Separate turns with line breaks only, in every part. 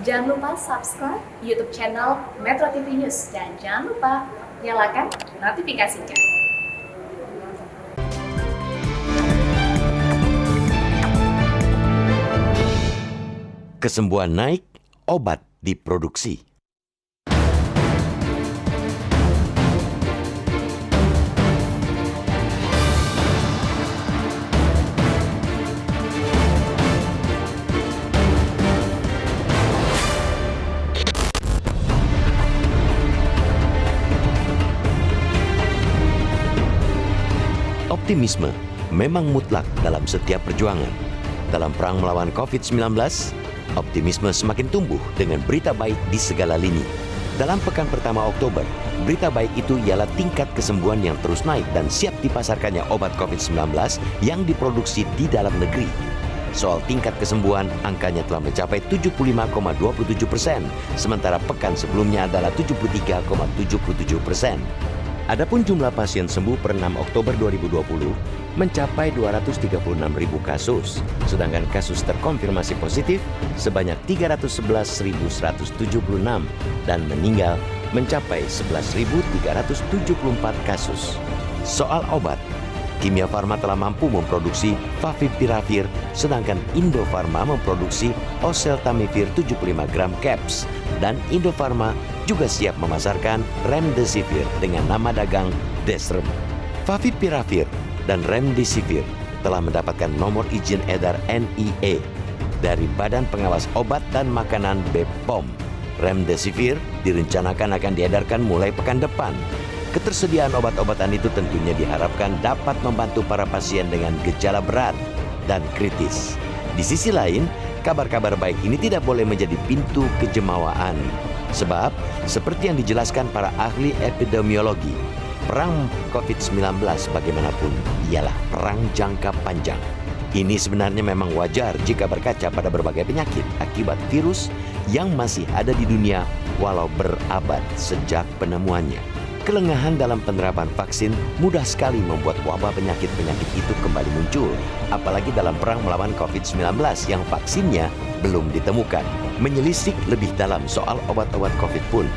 Jangan lupa subscribe YouTube channel Metro TV News dan jangan lupa nyalakan notifikasinya.
Kesembuhan naik, obat diproduksi. Optimisme memang mutlak dalam setiap perjuangan. Dalam perang melawan COVID-19, optimisme semakin tumbuh dengan berita baik di segala lini. Dalam pekan pertama Oktober, berita baik itu ialah tingkat kesembuhan yang terus naik dan siap dipasarkannya obat COVID-19 yang diproduksi di dalam negeri. Soal tingkat kesembuhan, angkanya telah mencapai 75,27%, sementara pekan sebelumnya adalah 73,77%. Adapun jumlah pasien sembuh per 6 Oktober 2020 mencapai 236.000 kasus, sedangkan kasus terkonfirmasi positif sebanyak 311.176 dan meninggal mencapai 11.374 kasus. Soal obat, Kimia Farma telah mampu memproduksi Favipiravir, sedangkan Indofarma memproduksi Oseltamivir 75 gram caps, dan Indofarma juga siap memasarkan Remdesivir dengan nama dagang Desrem. Favipiravir dan Remdesivir telah mendapatkan nomor izin edar NIE dari Badan Pengawas Obat dan Makanan BPOM. Remdesivir direncanakan akan diedarkan mulai pekan depan. Ketersediaan obat-obatan itu tentunya diharapkan dapat membantu para pasien dengan gejala berat dan kritis. Di sisi lain, kabar-kabar baik ini tidak boleh menjadi pintu kejemawaan. Sebab, seperti yang dijelaskan para ahli epidemiologi, perang COVID-19 bagaimanapun ialah perang jangka panjang. Ini sebenarnya memang wajar jika berkaca pada berbagai penyakit akibat virus yang masih ada di dunia walau berabad sejak penemuannya. Kelengahan dalam penerapan vaksin mudah sekali membuat wabah penyakit-penyakit itu kembali muncul, apalagi dalam perang melawan COVID-19 yang vaksinnya belum ditemukan. Menyelisik lebih dalam soal obat-obat COVID pun,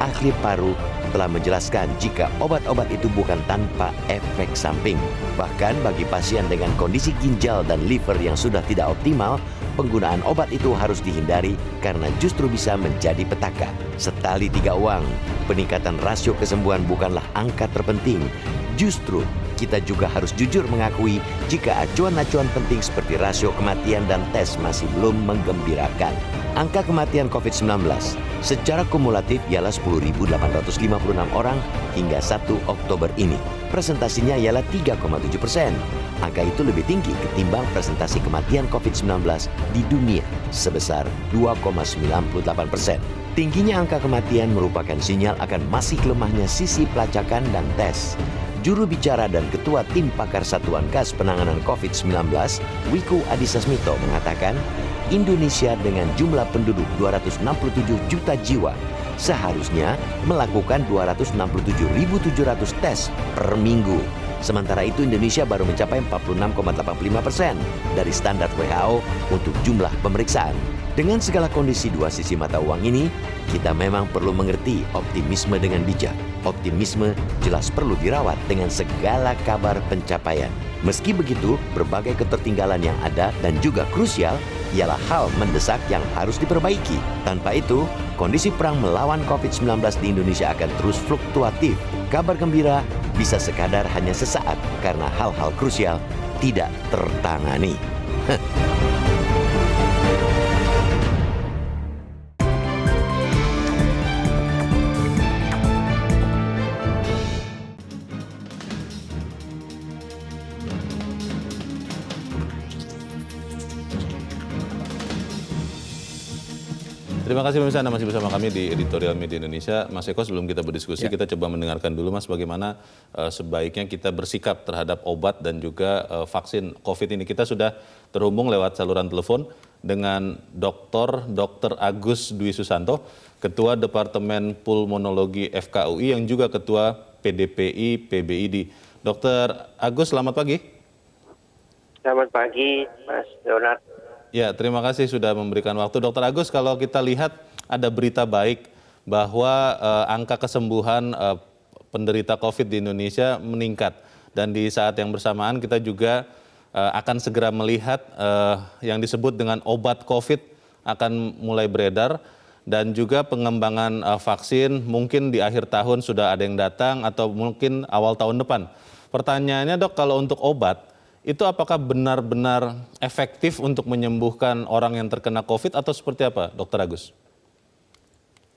ahli paru telah menjelaskan jika obat-obat itu bukan tanpa efek samping. Bahkan bagi pasien dengan kondisi ginjal dan liver yang sudah tidak optimal, penggunaan obat itu harus dihindari karena justru bisa menjadi petaka. Setali tiga uang, peningkatan rasio kesembuhan bukanlah angka terpenting. Justru kita juga harus jujur mengakui jika acuan-acuan penting seperti rasio kematian dan tes masih belum menggembirakan. Angka kematian COVID-19 secara kumulatif ialah 10.856 orang hingga 1 Oktober ini. Presentasinya ialah 3,7%. Angka itu lebih tinggi ketimbang presentasi kematian COVID-19 di dunia sebesar 2,98%. Tingginya angka kematian merupakan sinyal akan masih lemahnya sisi pelacakan dan tes. Juru bicara dan Ketua Tim Pakar Satuan Gas Penanganan COVID-19, Wiku Adhisa Smito mengatakan, Indonesia dengan jumlah penduduk 267 juta jiwa seharusnya melakukan 267.700 tes per minggu. Sementara itu Indonesia baru mencapai 46,85% dari standar WHO untuk jumlah pemeriksaan. Dengan segala kondisi dua sisi mata uang ini, kita memang perlu mengerti optimisme dengan bijak. Optimisme jelas perlu dirawat dengan segala kabar pencapaian. Meski begitu, berbagai ketertinggalan yang ada dan juga krusial ialah hal mendesak yang harus diperbaiki. Tanpa itu, kondisi perang melawan COVID-19 di Indonesia akan terus fluktuatif. Kabar gembira bisa sekadar hanya sesaat karena hal-hal krusial tidak tertangani.
Terima kasih pemirsa, Anda masih bersama kami di Editorial Media Indonesia. Mas Eko, sebelum kita berdiskusi, kita coba mendengarkan dulu Mas bagaimana sebaiknya kita bersikap terhadap obat dan juga vaksin COVID ini. Kita sudah terhubung lewat saluran telepon dengan Dr. Agus Dwi Susanto, Ketua Departemen Pulmonologi FKUI yang juga Ketua PDPI PBID. Dr. Agus, selamat pagi.
Selamat pagi, Mas Leonard.
Ya, terima kasih sudah memberikan waktu. Dr. Agus, kalau kita lihat ada berita baik bahwa angka kesembuhan penderita COVID di Indonesia meningkat. Dan di saat yang bersamaan kita juga akan segera melihat yang disebut dengan obat COVID akan mulai beredar. Dan juga pengembangan vaksin mungkin di akhir tahun sudah ada yang datang atau mungkin awal tahun depan. Pertanyaannya dok, kalau untuk obat, itu apakah benar-benar efektif untuk menyembuhkan orang yang terkena COVID atau seperti apa, Dr. Agus?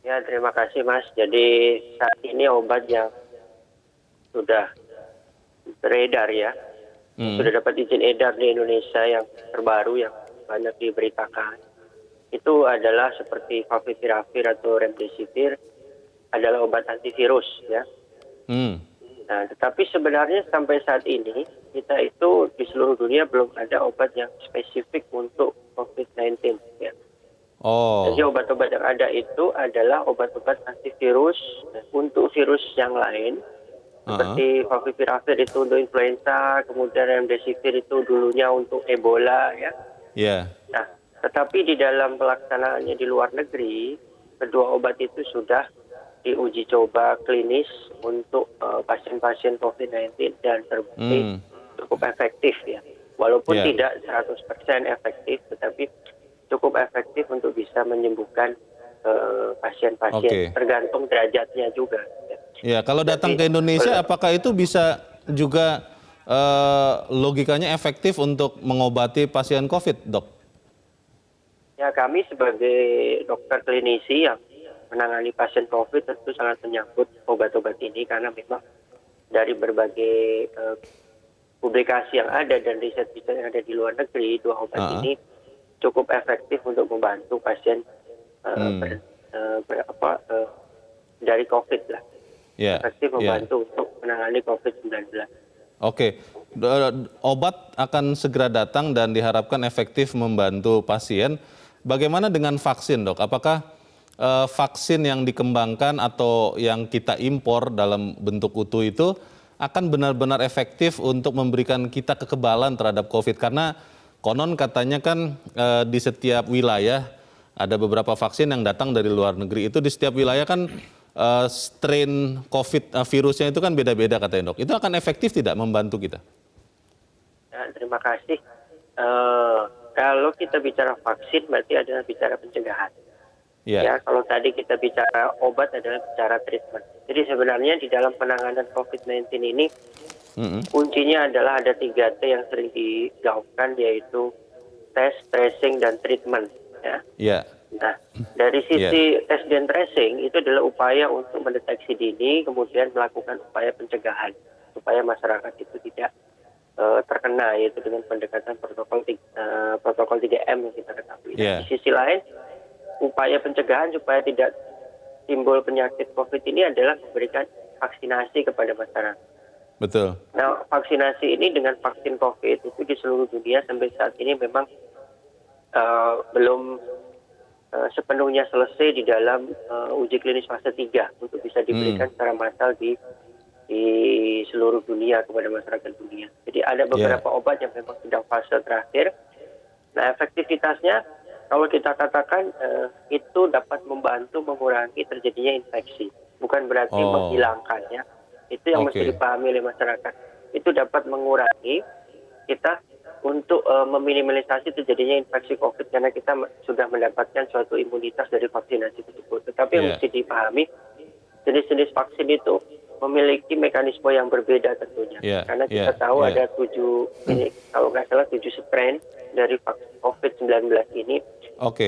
Ya, terima kasih Mas. Jadi saat ini obat yang sudah beredar ya, sudah dapat izin edar di Indonesia yang terbaru yang banyak diberitakan, itu adalah seperti Favipiravir atau Remdesivir, adalah obat antivirus ya. Nah, tetapi sebenarnya sampai saat ini kita itu di seluruh dunia belum ada obat yang spesifik untuk COVID-19 ya. Jadi obat-obat yang ada itu adalah obat-obat antivirus untuk virus yang lain, seperti Favipiravir itu untuk influenza, kemudian Remdesivir itu dulunya untuk Ebola ya. Nah, tetapi di dalam pelaksanaannya di luar negeri, kedua obat itu sudah diuji coba klinis untuk pasien-pasien COVID-19 dan terbukti cukup efektif ya. Walaupun tidak 100% efektif, tetapi cukup efektif untuk bisa menyembuhkan pasien-pasien. Tergantung derajatnya juga.
Ya, kalau datang ke Indonesia, apakah itu bisa juga logikanya efektif untuk mengobati pasien COVID, dok?
Ya, kami sebagai dokter klinisi yang menangani pasien COVID tentu sangat menyambut obat-obat ini karena memang dari berbagai publikasi yang ada dan riset-riset yang ada di luar negeri, dua obat ini cukup efektif untuk membantu pasien dari COVID lah. Efektif membantu untuk menangani COVID-19.
Obat akan segera datang dan diharapkan efektif membantu pasien. Bagaimana dengan vaksin, dok? Apakah vaksin yang dikembangkan atau yang kita impor dalam bentuk utuh itu akan benar-benar efektif untuk memberikan kita kekebalan terhadap COVID? Karena konon katanya kan di setiap wilayah ada beberapa vaksin yang datang dari luar negeri. Itu di setiap wilayah kan strain COVID virusnya itu kan beda-beda katanya, dok. Itu akan efektif tidak membantu kita?
Ya, terima kasih. Kalau kita bicara vaksin berarti adalah bicara pencegahan. Ya, kalau tadi kita bicara obat adalah bicara treatment. Jadi sebenarnya di dalam penanganan COVID-19 ini kuncinya adalah ada 3T yang sering digaungkan, yaitu tes, tracing, dan treatment. Ya. Nah, dari sisi tes dan tracing itu adalah upaya untuk mendeteksi dini, kemudian melakukan upaya pencegahan supaya masyarakat itu tidak terkena, yaitu dengan pendekatan protokol 3M yang kita ketahui. Di sisi lain, upaya pencegahan supaya tidak timbul penyakit COVID ini adalah memberikan vaksinasi kepada masyarakat.
Betul.
Nah, vaksinasi ini dengan vaksin COVID itu di seluruh dunia sampai saat ini memang belum sepenuhnya selesai di dalam uji klinis fase 3 untuk bisa diberikan secara massal di seluruh dunia kepada masyarakat dunia. Jadi ada beberapa obat yang memang sedang fase terakhir. Nah, efektivitasnya kalau kita katakan itu dapat membantu mengurangi terjadinya infeksi, bukan berarti menghilangkannya. Itu yang mesti dipahami oleh masyarakat. Itu dapat mengurangi kita untuk meminimalisasi terjadinya infeksi COVID karena kita sudah mendapatkan suatu imunitas dari vaksinasi tersebut. Tetapi yang mesti dipahami, jenis-jenis vaksin itu memiliki mekanisme yang berbeda tentunya. Karena kita tahu ada 7, ini kalau nggak salah 7 strain dari COVID-19 ini.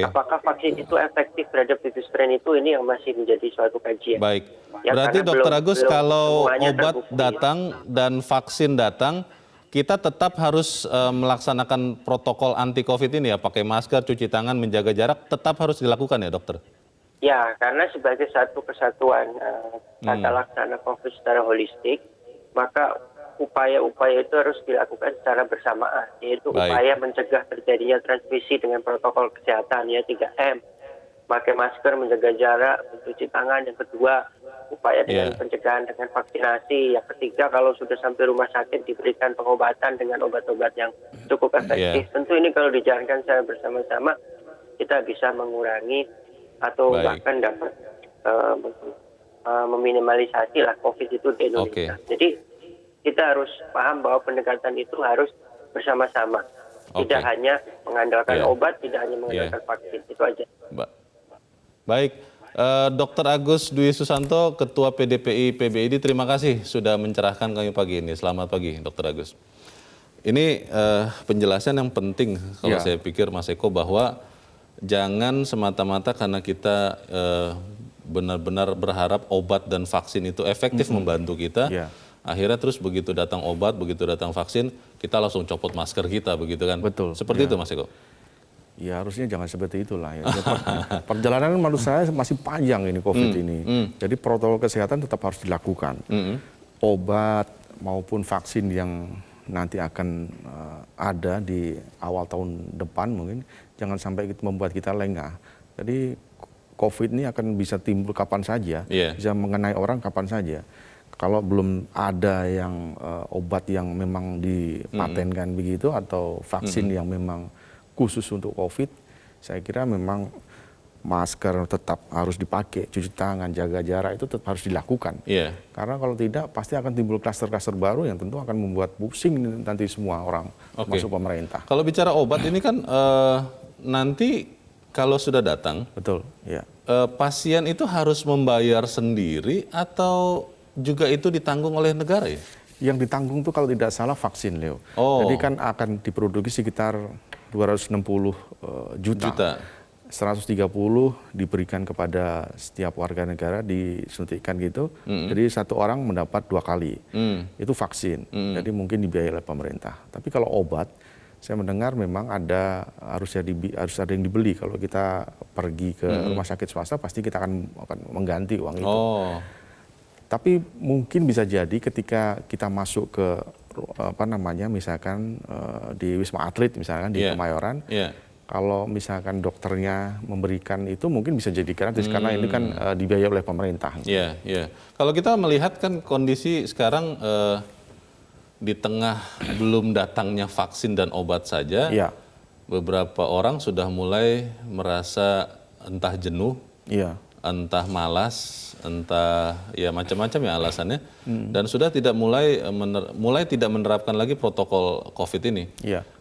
Apakah vaksin itu efektif terhadap 7 strain itu, ini yang masih menjadi suatu kajian.
Baik. Berarti Dr. Agus, kalau obat datang dan vaksin datang, kita tetap harus melaksanakan protokol anti-COVID ini ya, pakai masker, cuci tangan, menjaga jarak, tetap harus dilakukan ya, dokter?
Ya, karena sebagai satu kesatuan tata laksana COVID secara holistik, maka upaya-upaya itu harus dilakukan secara bersamaan, yaitu upaya mencegah terjadinya transmisi dengan protokol kesehatan ya 3M, pakai masker, menjaga jarak, mencuci tangan, yang kedua upaya dengan
Iya.
pencegahan dengan vaksinasi. Yang ketiga, kalau sudah sampai rumah sakit diberikan pengobatan dengan obat-obat yang cukup efektif.
Iya.
Tentu ini kalau dijalankan secara bersama-sama, kita bisa mengurangi atau
Baik.
bahkan dapat meminimalisasi lah COVID itu di Indonesia. Jadi kita harus paham bahwa pendekatan itu harus bersama-sama. Tidak hanya mengandalkan
Iya.
obat, tidak hanya mengandalkan vaksin. Itu aja.
Baik, Dr. Agus Dwi Susanto, Ketua PDPI PBID, terima kasih sudah mencerahkan kami pagi ini. Selamat pagi, Dr. Agus. Ini penjelasan yang penting kalau saya pikir, Mas Eko, bahwa jangan semata-mata karena kita benar-benar berharap obat dan vaksin itu efektif membantu kita. Akhirnya terus begitu datang obat, begitu datang vaksin, kita langsung copot masker kita, begitu kan?
Betul.
Seperti itu, Mas Eko.
Ya harusnya jangan seperti itulah ya. Perjalanan menurut saya masih panjang ini COVID ini. Jadi protokol kesehatan tetap harus dilakukan. Obat maupun vaksin yang nanti akan ada di awal tahun depan mungkin jangan sampai membuat kita lengah. Jadi COVID ini akan bisa timbul kapan saja, bisa mengenai orang kapan saja. Kalau belum ada yang obat yang memang dipatenkan begitu atau vaksin yang memang khusus untuk COVID, saya kira memang masker tetap harus dipakai, cuci tangan, jaga jarak itu tetap harus dilakukan. Karena kalau tidak pasti akan timbul klaster-klaster baru yang tentu akan membuat pusing nanti semua orang, termasuk pemerintah.
Kalau bicara obat ini kan nanti kalau sudah datang, pasien itu harus membayar sendiri atau juga itu ditanggung oleh negara ya?
Yang ditanggung itu kalau tidak salah vaksin, Leo. Jadi kan akan diproduksi sekitar 260 juta. 130 diberikan kepada setiap warga negara, disuntikkan gitu. Jadi satu orang mendapat 2 kali. Itu vaksin. Jadi mungkin dibiayai oleh pemerintah. Tapi kalau obat, saya mendengar memang harus ada yang dibeli. Kalau kita pergi ke rumah sakit swasta, pasti kita akan mengganti uang itu. Tapi mungkin bisa jadi ketika kita masuk ke misalkan di Wisma Atlet misalkan di Kemayoran, kalau misalkan dokternya memberikan itu mungkin bisa jadi gratis karena ini kan dibiayai oleh pemerintah.
Kalau kita melihat kan kondisi sekarang di tengah belum datangnya vaksin dan obat saja, beberapa orang sudah mulai merasa entah jenuh, entah malas, entah ya macam-macam ya alasannya, dan sudah tidak mulai tidak menerapkan lagi protokol COVID ini.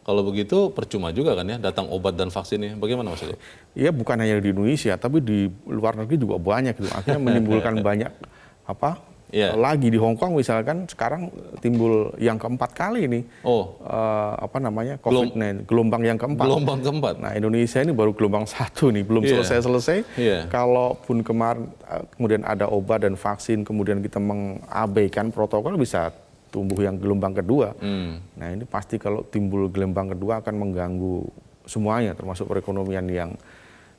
Kalau begitu percuma juga kan ya datang obat dan vaksin ini. Bagaimana Mas Eko?
Iya, bukan hanya di Indonesia, tapi di luar negeri juga banyak gitu. Akhirnya menimbulkan banyak lagi di Hong Kong misalkan sekarang timbul yang keempat kali ini COVID-19 gelombang yang keempat. Nah Indonesia ini baru gelombang 1 nih, belum selesai. Kalaupun kemarin kemudian ada obat dan vaksin, kemudian kita mengabaikan protokol, bisa tumbuh yang gelombang kedua. Nah ini pasti kalau timbul gelombang kedua akan mengganggu semuanya, termasuk perekonomian yang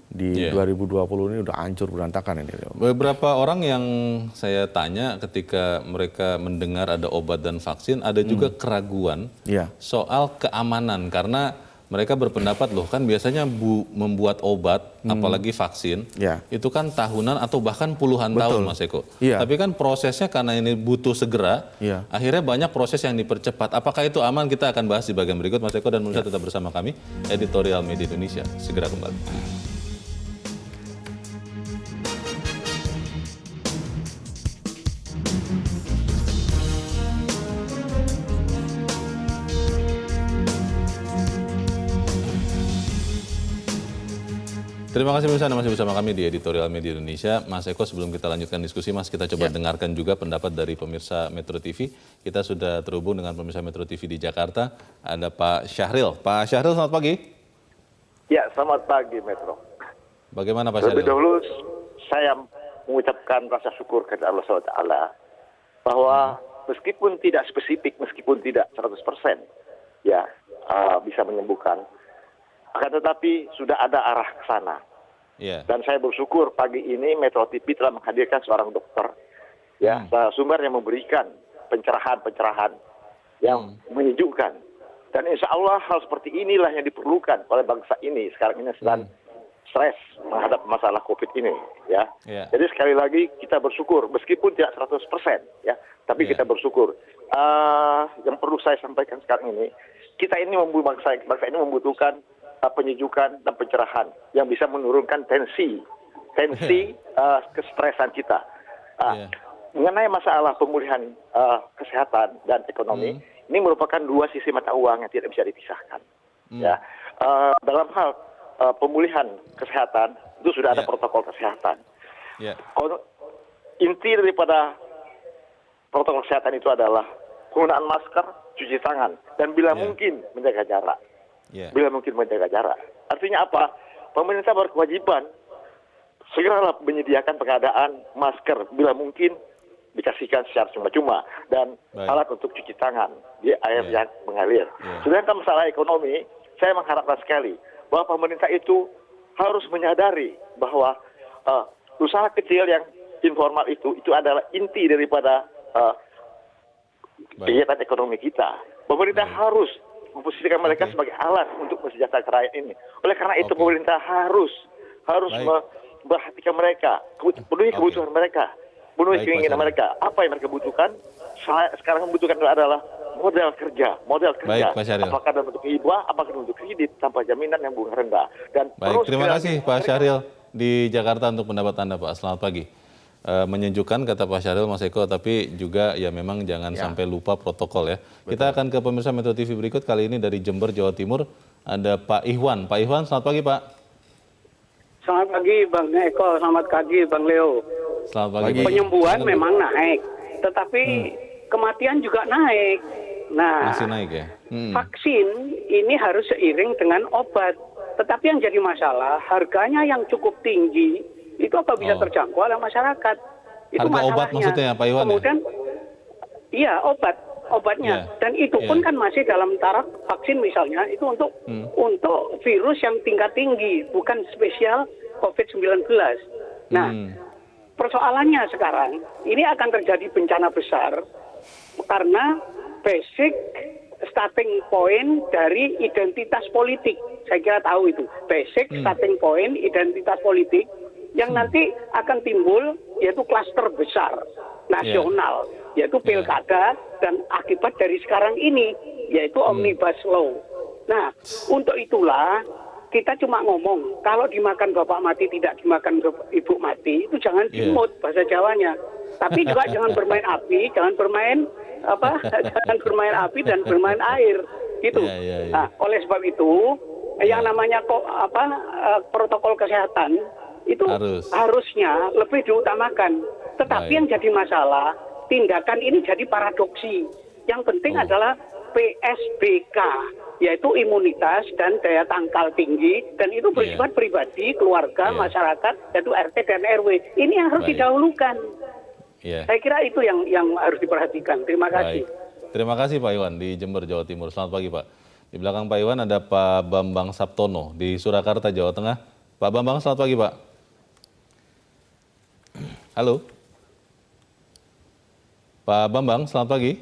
di 2020 ini udah hancur berantakan ini.
Beberapa orang yang saya tanya ketika mereka mendengar ada obat dan vaksin, ada juga keraguan soal keamanan karena mereka berpendapat loh kan biasanya membuat obat apalagi vaksin itu kan tahunan atau bahkan puluhan tahun Mas Eko. Tapi kan prosesnya karena ini butuh segera, akhirnya banyak proses yang dipercepat. Apakah itu aman? Kita akan bahas di bagian berikut Mas Eko dan pemirsa tetap bersama kami Editorial Media Indonesia. Segera kembali. Terima kasih pemirsa, masih bersama kami di Editorial Media Indonesia. Mas Eko, sebelum kita lanjutkan diskusi, Mas, kita coba dengarkan juga pendapat dari pemirsa Metro TV. Kita sudah terhubung dengan pemirsa Metro TV di Jakarta. Ada Pak Syahril. Pak Syahril, selamat pagi.
Ya, selamat pagi Metro.
Bagaimana Pak Syahril?
Lebih dahulu saya mengucapkan rasa syukur kepada Allah SWT bahwa meskipun tidak spesifik, meskipun tidak 100% bisa menyembuhkan, akan tetapi sudah ada arah ke sana. Dan saya bersyukur pagi ini Metro TV telah menghadirkan seorang dokter, sumber yang memberikan pencerahan-pencerahan yang menyejukkan. Dan insya Allah hal seperti inilah yang diperlukan oleh bangsa ini sekarang ini stres menghadap masalah COVID ini, ya. Jadi sekali lagi kita bersyukur, meskipun tidak 100%, ya, tapi kita bersyukur. Yang perlu saya sampaikan sekarang ini, kita ini bangsa ini membutuhkan penyejukan dan pencerahan yang bisa menurunkan tensi kestresan kita. Mengenai masalah pemulihan kesehatan dan ekonomi, ini merupakan dua sisi mata uang yang tidak bisa dipisahkan. Ya, dalam hal pemulihan kesehatan itu sudah ada protokol kesehatan. Inti daripada protokol kesehatan itu adalah penggunaan masker, cuci tangan, dan bila mungkin menjaga jarak. Bila mungkin menjaga jarak. Artinya apa? Pemerintah berkewajiban segeralah menyediakan pengadaan masker bila mungkin dikasihkan secara cuma-cuma dan alat untuk cuci tangan di air yang mengalir. Sedangkan masalah ekonomi, saya mengharapkan sekali bahwa pemerintah itu harus menyadari bahwa usaha kecil yang informal itu adalah inti daripada kegiatan ekonomi kita. Pemerintah harus memposisikan mereka sebagai alat untuk mensejahterakan rakyat ini. Oleh karena itu pemerintah harus memperhatikan mereka, penuhi kebutuhan mereka, penuhi keinginan mereka. Apa yang mereka butuhkan? Sekarang membutuhkan adalah modal kerja. Apakah dalam bentuk hibah, apakah dalam bentuk kredit tanpa jaminan yang bunga rendah. Dan
terima kasih Pak Syahril di Jakarta untuk pendapat Anda, Pak. Selamat pagi. Menyejukkan kata Pak Syahril, Mas Eko, tapi juga ya memang jangan sampai lupa protokol ya. Betul. Kita akan ke pemirsa Metro TV berikut, kali ini dari Jember, Jawa Timur, ada Pak Ihwan. Pak Ihwan, selamat pagi Pak.
Selamat pagi Bang Eko, selamat pagi Bang Leo.
Selamat pagi.
Penyembuhan memang naik, tetapi kematian juga naik. Nah,
masih naik ya.
Vaksin ini harus seiring dengan obat. Tetapi yang jadi masalah, harganya yang cukup tinggi, itu apa bisa terjangkau oleh masyarakat? Itu
harga
masalahnya.
Obat maksudnya Pak Iwan?
Kemudian, iya obatnya. Dan itu pun kan masih dalam taraf vaksin misalnya, itu untuk virus yang tingkat tinggi, bukan spesial COVID-19. Nah, persoalannya sekarang, ini akan terjadi bencana besar, karena basic starting point dari identitas politik. Saya kira tahu itu. Basic starting point identitas politik yang nanti akan timbul yaitu klaster besar nasional, yaitu pilkada dan akibat dari sekarang ini yaitu Omnibus Law. Nah, untuk itulah kita cuma ngomong kalau dimakan bapak mati tidak dimakan ibu mati, itu jangan dimut bahasa Jawanya. Tapi juga jangan bermain api, jangan bermain api dan bermain air gitu. Nah, oleh sebab itu yang namanya protokol kesehatan itu harusnya lebih diutamakan. Tetapi yang jadi masalah, tindakan ini jadi paradoksi. Yang penting adalah PSBK, yaitu imunitas dan daya tangkal tinggi, dan itu bersifat pribadi, keluarga, masyarakat, yaitu RT dan RW. Ini yang harus didahulukan. Saya kira itu yang harus diperhatikan. Terima kasih.
Terima kasih Pak Iwan di Jember, Jawa Timur. Selamat pagi Pak. Di belakang Pak Iwan ada Pak Bambang Saptono di Surakarta, Jawa Tengah. Pak Bambang, selamat pagi Pak. Halo. Pak Bambang, selamat pagi.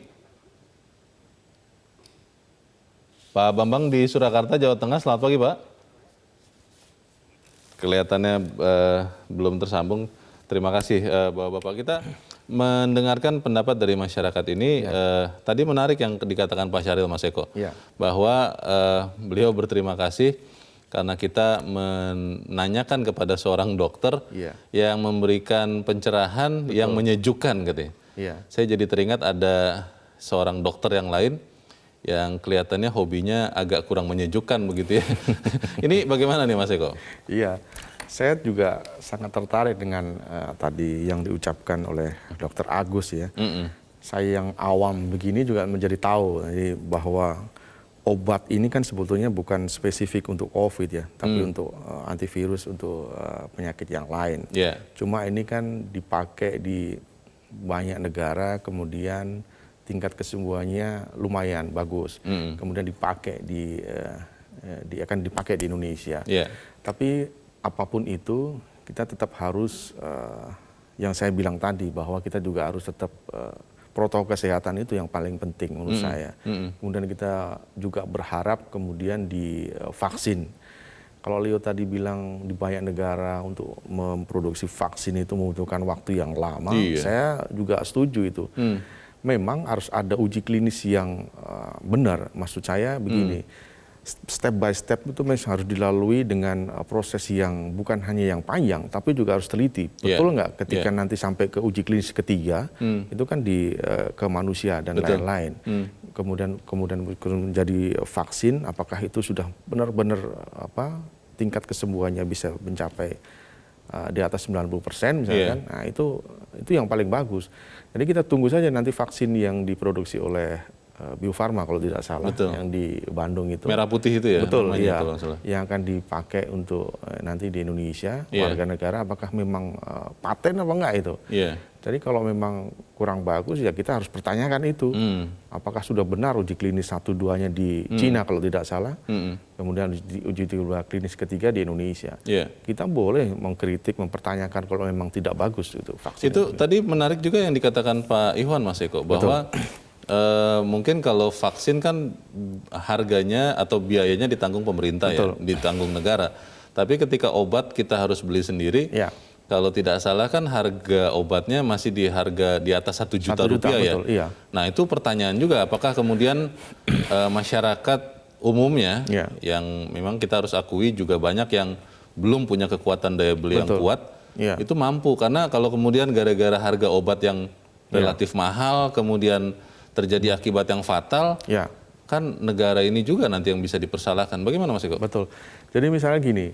Pak Bambang di Surakarta, Jawa Tengah, selamat pagi Pak. Kelihatannya belum tersambung. Terima kasih Bapak-Bapak. Kita mendengarkan pendapat dari masyarakat ini. Tadi menarik yang dikatakan Pak Syahril, Mas Eko. Bahwa beliau berterima kasih karena kita menanyakan kepada seorang dokter yang memberikan pencerahan yang menyejukkan katanya. Saya jadi teringat ada seorang dokter yang lain yang kelihatannya hobinya agak kurang menyejukkan begitu ya. Ini bagaimana nih Mas Eko?
Iya, saya juga sangat tertarik dengan tadi yang diucapkan oleh Dr. Agus ya. Saya yang awam begini juga menjadi tahu bahwa obat ini kan sebetulnya bukan spesifik untuk COVID ya, tapi untuk antivirus, untuk penyakit yang lain. Cuma ini kan dipakai di banyak negara, kemudian tingkat kesembuhannya lumayan bagus. Kemudian dipakai akan dipakai di Indonesia. Tapi apapun itu, kita tetap harus yang saya bilang tadi bahwa kita juga harus tetap protokol kesehatan itu yang paling penting menurut saya. Kemudian kita juga berharap kemudian di vaksin. kalau Leo tadi bilang di banyak negara untuk memproduksi vaksin itu membutuhkan waktu yang lama, saya juga setuju itu. Memang harus ada uji klinis yang benar. Maksud saya begini, step by step itu memang harus dilalui dengan proses yang bukan hanya yang panjang, tapi juga harus teliti. Betul nggak ketika nanti sampai ke uji klinis ketiga, itu kan ke manusia dan lain-lain. Kemudian menjadi vaksin, apakah itu sudah benar-benar tingkat kesembuhannya bisa mencapai di atas 90% misalkan. Nah, itu yang paling bagus. Jadi kita tunggu saja nanti vaksin yang diproduksi oleh Bio Farma kalau tidak salah, yang di Bandung itu.
Merah putih itu ya?
Betul, iya. Yang akan dipakai untuk nanti di Indonesia, warga negara, apakah memang paten apa enggak itu? Jadi kalau memang kurang bagus ya kita harus pertanyakan itu. Apakah sudah benar uji klinis 1-2-nya di Cina kalau tidak salah, kemudian uji klinis ketiga di Indonesia. Kita boleh mengkritik, mempertanyakan kalau memang tidak bagus itu vaksin.
Itu tadi menarik juga yang dikatakan Pak Ikhwan, Mas Eko, bahwa mungkin kalau vaksin kan harganya atau biayanya ditanggung pemerintah, ditanggung negara. Tapi ketika obat kita harus beli sendiri. Kalau tidak salah kan harga obatnya masih di harga di atas 1 juta rupiah ya. Nah itu pertanyaan juga, apakah kemudian masyarakat umumnya yang memang kita harus akui juga banyak yang belum punya kekuatan daya beli yang kuat, itu mampu. Karena kalau kemudian gara-gara harga obat yang relatif mahal, kemudian terjadi akibat yang fatal, kan negara ini juga nanti yang bisa dipersalahkan. Bagaimana Mas Eko?
Betul. Jadi misalnya gini,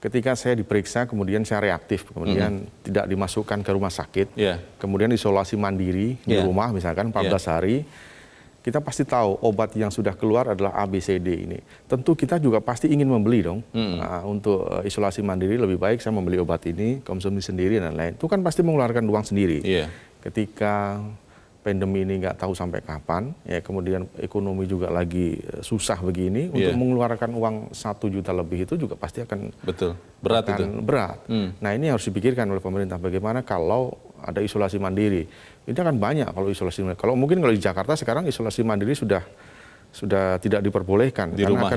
ketika saya diperiksa, kemudian saya reaktif, kemudian tidak dimasukkan ke rumah sakit, kemudian isolasi mandiri di rumah misalkan 14 hari, kita pasti tahu obat yang sudah keluar adalah ABCD ini. Tentu kita juga pasti ingin membeli dong. Untuk isolasi mandiri lebih baik saya membeli obat ini, konsumsi sendiri dan lain. Itu kan pasti mengeluarkan uang sendiri. Ketika pandemi ini nggak tahu sampai kapan, ya kemudian ekonomi juga lagi susah begini, untuk mengeluarkan uang 1 juta lebih itu juga pasti akan
berat.
Nah ini harus dipikirkan oleh pemerintah, bagaimana kalau ada isolasi mandiri. Ini akan banyak kalau isolasi mandiri. Kalau mungkin kalau di Jakarta sekarang isolasi mandiri sudah tidak diperbolehkan
di rumah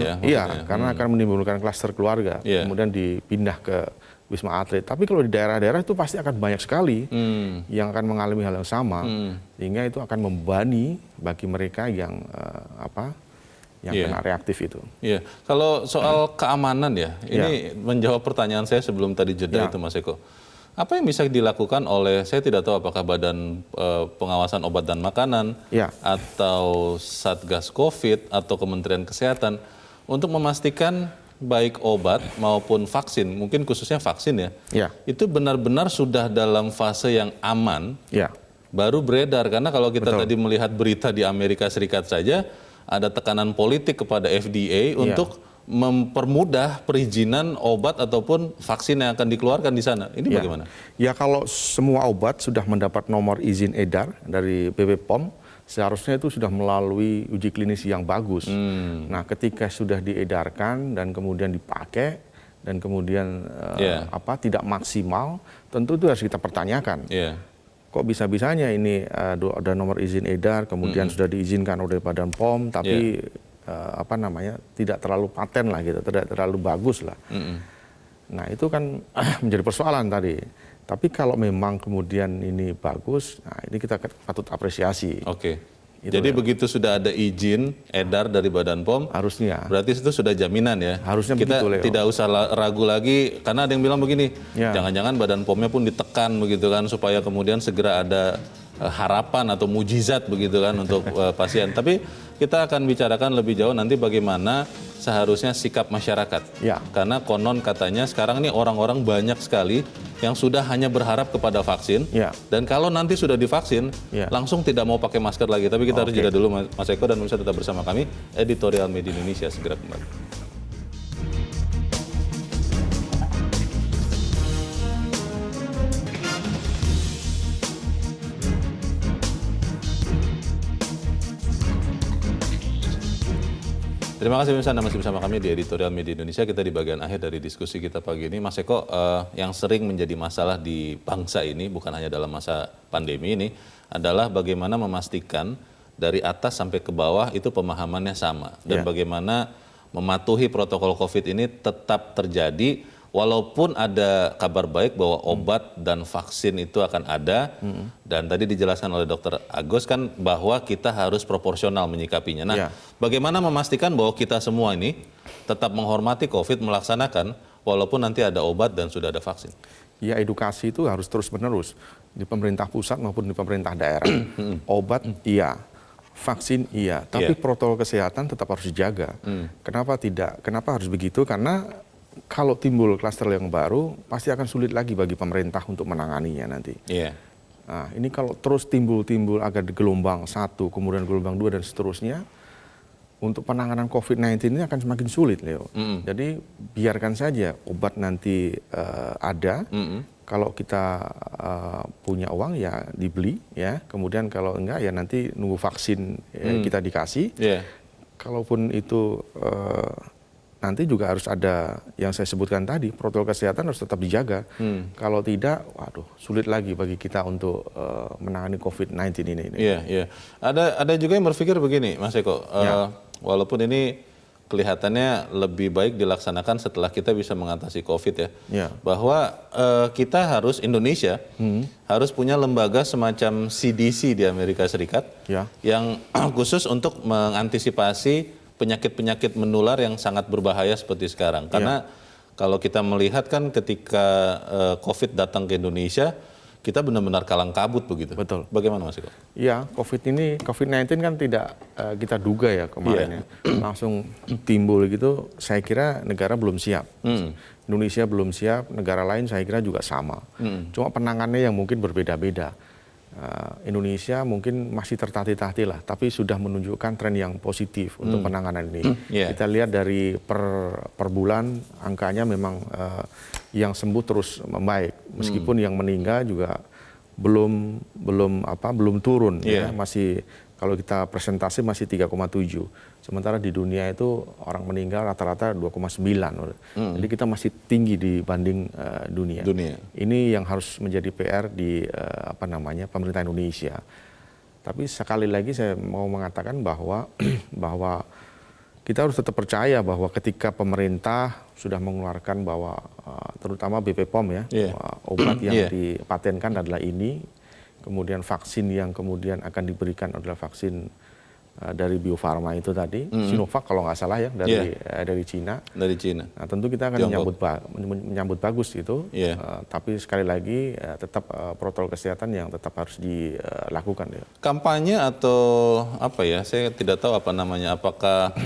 karena akan menimbulkan klaster keluarga, kemudian dipindah ke Wisma Atlet. Tapi kalau di daerah-daerah itu pasti akan banyak sekali yang akan mengalami hal yang sama, sehingga itu akan membebani bagi mereka yang kena reaktif itu.
Kalau soal keamanan ini menjawab pertanyaan saya sebelum tadi jeda itu Mas Eko. Apa yang bisa dilakukan oleh, saya tidak tahu apakah Badan Pengawasan Obat dan Makanan atau Satgas Covid atau Kementerian Kesehatan untuk memastikan baik obat maupun vaksin, mungkin khususnya vaksin itu benar-benar sudah dalam fase yang aman, baru beredar. Karena kalau kita tadi melihat berita di Amerika Serikat saja, ada tekanan politik kepada FDA untuk mempermudah perizinan obat ataupun vaksin yang akan dikeluarkan di sana. Ini bagaimana?
Ya kalau semua obat sudah mendapat nomor izin edar dari BPOM, seharusnya itu sudah melalui uji klinis yang bagus. Nah, ketika sudah diedarkan dan kemudian dipakai dan kemudian tidak maksimal, tentu itu harus kita pertanyakan. Kok bisa-bisanya ini ada nomor izin edar, kemudian sudah diizinkan oleh Badan POM, tapi tidak terlalu paten lah gitu, tidak terlalu bagus lah. Nah, itu kan menjadi persoalan tadi. Tapi kalau memang kemudian ini bagus, nah ini kita patut apresiasi.
Jadi begitu sudah ada izin edar dari Badan POM,
harusnya.
Berarti itu sudah jaminan ya.
Harusnya
kita
begitu, Leo.
Tidak usah ragu lagi, karena ada yang bilang begini, jangan-jangan Badan POM-nya pun ditekan begitu kan, supaya kemudian segera ada harapan atau mujizat begitu kan untuk pasien. Tapi kita akan bicarakan lebih jauh nanti bagaimana seharusnya sikap masyarakat. Karena konon katanya sekarang ini orang-orang banyak sekali yang sudah hanya berharap kepada vaksin. Dan kalau nanti sudah divaksin, langsung tidak mau pakai masker lagi. Tapi kita harus jeda dulu Mas Eko, dan bisa tetap bersama kami. Editorial Media Indonesia segera kembali. Terima kasih pemirsa, Anda masih bersama kami di Editorial Media Indonesia. Kita di bagian akhir dari diskusi kita pagi ini. Mas Eko, yang sering menjadi masalah di bangsa ini, bukan hanya dalam masa pandemi ini, adalah bagaimana memastikan dari atas sampai ke bawah itu pemahamannya sama. Dan bagaimana mematuhi protokol COVID ini tetap terjadi walaupun ada kabar baik bahwa obat dan vaksin itu akan ada. Dan tadi dijelaskan oleh Dr. Agus kan bahwa kita harus proporsional menyikapinya. Nah, bagaimana memastikan bahwa kita semua ini tetap menghormati COVID, melaksanakan walaupun nanti ada obat dan sudah ada vaksin?
Ya, edukasi itu harus terus-menerus di pemerintah pusat maupun di pemerintah daerah. Obat iya, vaksin iya, tapi protokol kesehatan tetap harus dijaga. Kenapa tidak? Kenapa harus begitu? Karena kalau timbul klaster yang baru, pasti akan sulit lagi bagi pemerintah untuk menanganinya nanti. Nah, ini kalau terus timbul-timbul agar di gelombang 1, kemudian gelombang 2 dan seterusnya, untuk penanganan COVID-19 ini akan semakin sulit, Leo. Jadi biarkan saja obat nanti ada. Kalau kita punya uang ya dibeli, ya. Kemudian kalau enggak ya nanti nunggu vaksin kita dikasih. Kalaupun itu nanti juga harus ada yang saya sebutkan tadi, protokol kesehatan harus tetap dijaga. Kalau tidak, waduh, sulit lagi bagi kita untuk menangani COVID-19 ini.
Iya. Ada juga yang berpikir begini, Mas Eko. Walaupun ini kelihatannya lebih baik dilaksanakan setelah kita bisa mengatasi COVID ya. Bahwa kita harus, Indonesia harus punya lembaga semacam CDC di Amerika Serikat yang khusus untuk mengantisipasi penyakit-penyakit menular yang sangat berbahaya seperti sekarang. Karena kalau kita melihat kan ketika COVID datang ke Indonesia, kita benar-benar kalang kabut begitu.
Betul.
Bagaimana Mas Eko?
Ya, COVID-19 kan tidak kita duga ya kemarin ya. Langsung timbul gitu, saya kira negara belum siap. Indonesia belum siap, negara lain saya kira juga sama. Cuma penanganannya yang mungkin berbeda-beda. Indonesia mungkin masih tertatih-tatih lah, tapi sudah menunjukkan tren yang positif untuk penanganan ini. Kita lihat dari per bulan angkanya memang yang sembuh terus membaik, meskipun yang meninggal juga belum turun ya, masih kalau kita presentasi masih 3,7. Sementara di dunia itu orang meninggal rata-rata 2,9. Jadi kita masih tinggi dibanding dunia. Ini yang harus menjadi PR di pemerintah Indonesia. Tapi sekali lagi saya mau mengatakan bahwa kita harus tetap percaya bahwa ketika pemerintah sudah mengeluarkan bahwa terutama BP POM ya, obat yang dipatenkan adalah ini, kemudian vaksin yang kemudian akan diberikan adalah vaksin dari Bio Farma itu tadi, Sinovac kalau nggak salah ya, dari Cina. Nah, tentu kita akan menyambut bagus itu, tapi sekali lagi tetap protokol kesehatan yang tetap harus dilakukan. Ya.
Kampanye atau apa ya, saya tidak tahu apa namanya, apakah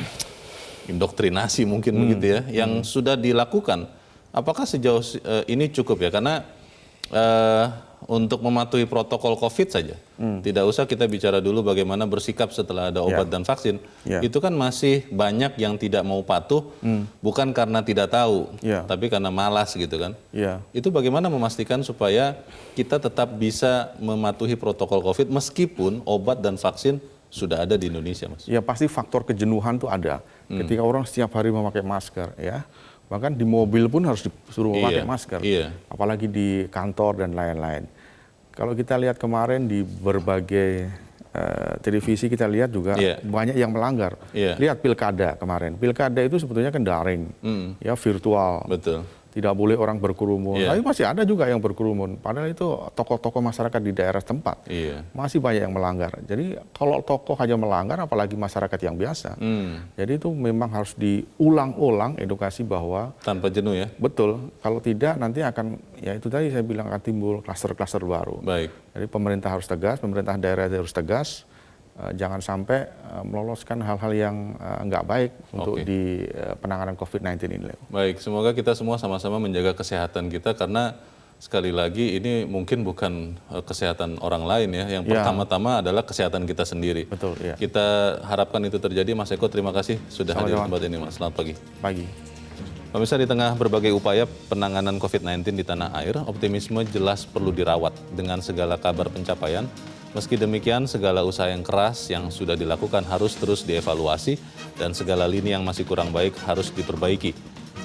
indoktrinasi mungkin begitu ya, yang sudah dilakukan. Apakah sejauh ini cukup ya? Karena untuk mematuhi protokol COVID saja, tidak usah kita bicara dulu bagaimana bersikap setelah ada obat dan vaksin. Itu kan masih banyak yang tidak mau patuh, bukan karena tidak tahu, tapi karena malas gitu kan. Itu bagaimana memastikan supaya kita tetap bisa mematuhi protokol COVID meskipun obat dan vaksin sudah ada di Indonesia, Mas?
Ya pasti faktor kejenuhan tuh ada. Ketika orang setiap hari memakai masker, ya. Bahkan di mobil pun harus disuruh memakai masker, apalagi di kantor dan lain-lain. Kalau kita lihat kemarin di berbagai televisi kita lihat juga banyak yang melanggar. Lihat pilkada kemarin, pilkada itu sebetulnya kan daring, ya virtual.
Betul.
Tidak boleh orang berkerumun. Tapi masih ada juga yang berkerumun. Padahal itu tokoh-tokoh masyarakat di daerah tempat. Masih banyak yang melanggar. Jadi kalau tokoh hanya melanggar, apalagi masyarakat yang biasa. Jadi itu memang harus diulang-ulang edukasi bahwa
tanpa jenuh ya.
Betul. Kalau tidak nanti akan, ya itu tadi saya bilang akan timbul klaster-klaster baru. Jadi pemerintah harus tegas, pemerintah daerah harus tegas. Jangan sampai meloloskan hal-hal yang nggak baik untuk di penanganan COVID-19 ini.
Baik, semoga kita semua sama-sama menjaga kesehatan kita karena sekali lagi ini mungkin bukan kesehatan orang lain ya. Yang pertama-tama adalah kesehatan kita sendiri.
Betul, ya.
Kita harapkan itu terjadi. Mas Eko, terima kasih sudah hadir di tempat ini, Mas. Selamat pagi. Pemirsa, di tengah berbagai upaya penanganan COVID-19 di tanah air, optimisme jelas perlu dirawat dengan segala kabar pencapaian. Meski demikian, segala usaha yang keras yang sudah dilakukan harus terus dievaluasi dan segala lini yang masih kurang baik harus diperbaiki.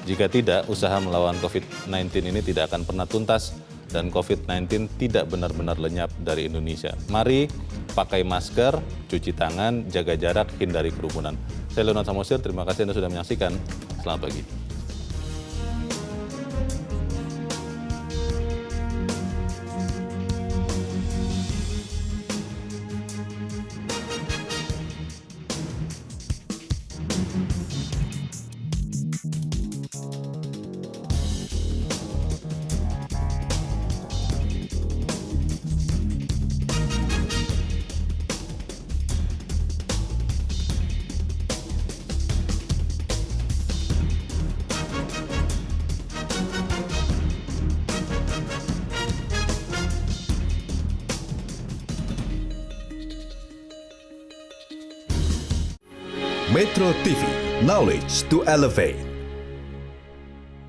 Jika tidak, usaha melawan COVID-19 ini tidak akan pernah tuntas dan COVID-19 tidak benar-benar lenyap dari Indonesia. Mari pakai masker, cuci tangan, jaga jarak, hindari kerumunan. Saya Leonard Samosir, terima kasih Anda sudah menyaksikan. Selamat pagi.
Metro TV, knowledge to elevate.